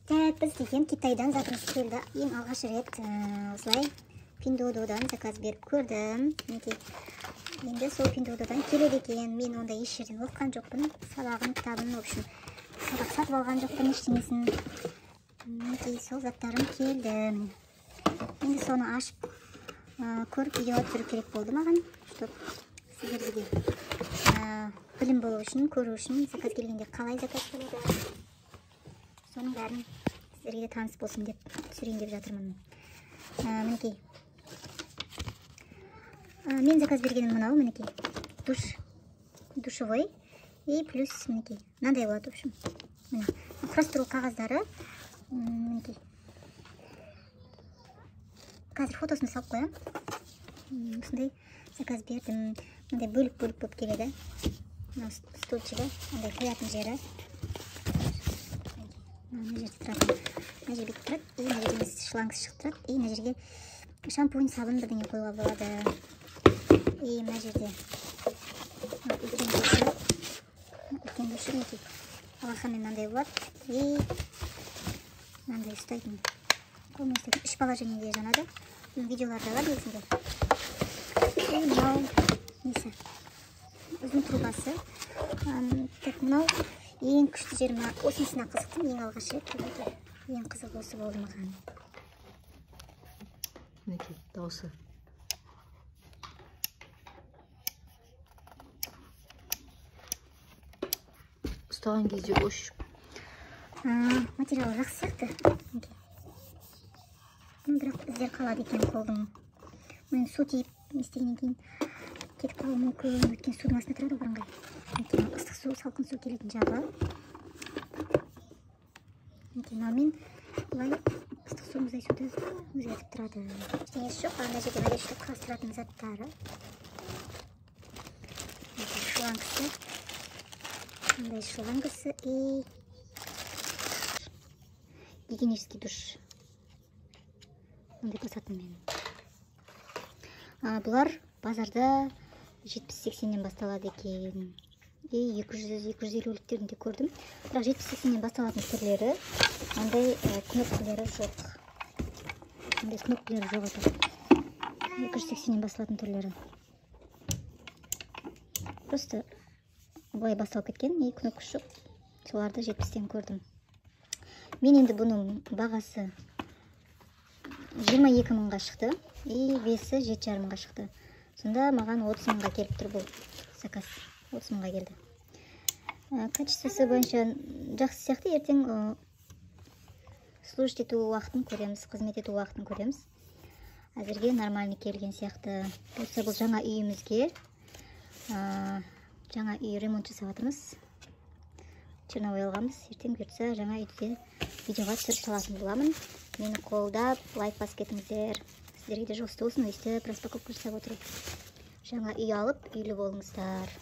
Так, біз деген Китайдан затымыз келді. Ең алғаш рет осылай Pinduoduo'дан заказ беріп көрдім. Енді сол Pinduoduo'дан келеді екен. Мен онда еш жерден оқыған жоқпын. Сабағын, кітабын, в общем, сабақ сатып алған жоқпын ештеңесін. Сол заттарым келді. Енді соны ашып көріп видео түсіру керек болды маған, чтоб сіздерге білім болу үшін, көру үшін, заказ келгенде қалай заказ келеді, соның бәрін сіздерге де таныс болсын деп түсірейін деп жатырмын. Мінекей. Мен заказ бергенім мынау, мінекей. Душевой и плюс мінекей. Мынандай болады, в общем. Құрастыру қағаздары. Мінекей. Қазір фотосын салып қоям. Осындай заказ бердім. Мындай бөлік-бөлік болып келеді. Мына стульчигі, мындай қоятын жері. Мына жерде тұрады. Мына жерде тұрады. И мына жерде шлангысы шығып тұрады. И мына жерге шампунь, сабын бірдеңе қоюға болады. И мына жерде үлкен душыр мінекей. Алақанмен мынандай болады. И мынандай ұстайтын. Қолмен ұстайтын. 3 положениеде жанады. Видеоларда бар негізінде. И мынау несі? Ұзын трубасы. Так, мынау ең күшті жерім. Осынысына қызықтым. Ең алғаш рет. Ең қызық осы болды маған. Мінекей, дауысы. Ұстаған кезде ош. Материалы жақсы сияқты. Бірақ іздер қалады екен қолдың. Мен су тиіп естегеннен кейін кетіп қалуы мүмкін. Өткен судың астында тұрады бірыңғай. Ыстық су, салқын су келетін жағы. Мен бұлай ыстық су, мұздай суды өзгертіп тұрады. Ештеңесі жоқ. Ана жерде мына құрастыратын заттары. Шлангысы. Мындай шлангысы и гигиенический душ. Мындай қосатын мен. Бұлар базарда 70-80-нен басталады екен. И 200-250-ліктерін де көрдім. Бірақ 70-80-нен басталатын түрлері, андай кнопкалары жоқ. Андай кнопкалары жоқ еді. 280-нен басталатын түрлері. Просто бұлай басталып кеткен, и кнопкасы жоқ. Соларды 70-тен көрдім. Мен енді бұның бағасы 22 мыңға шықты, и весі 7,5 мыңға шықты. Сонда маған 30 мыңға келіп тұр бұл заказ. 30 мыңға келді. Качествосы бойынша жақсы сияқты. Ертең служить ету уақытын көреміз, қызмет ету уақытын көреміз. Әзірге нормальный келген сияқты. Бұл жаңа үйімізге, жаңа үй ремонт жасап жатырмыз. Черновой алғанбыз. Ертең бұйыртса жаңа үйде видеоға түсіріп салатын боламын. Мені қолдап, лайк басып кетіңіздер. Сіздерге де жақсы болсын, өйстіп распаковка жасап отырайық. Жаңа үй алып, үйлі болыңыздар.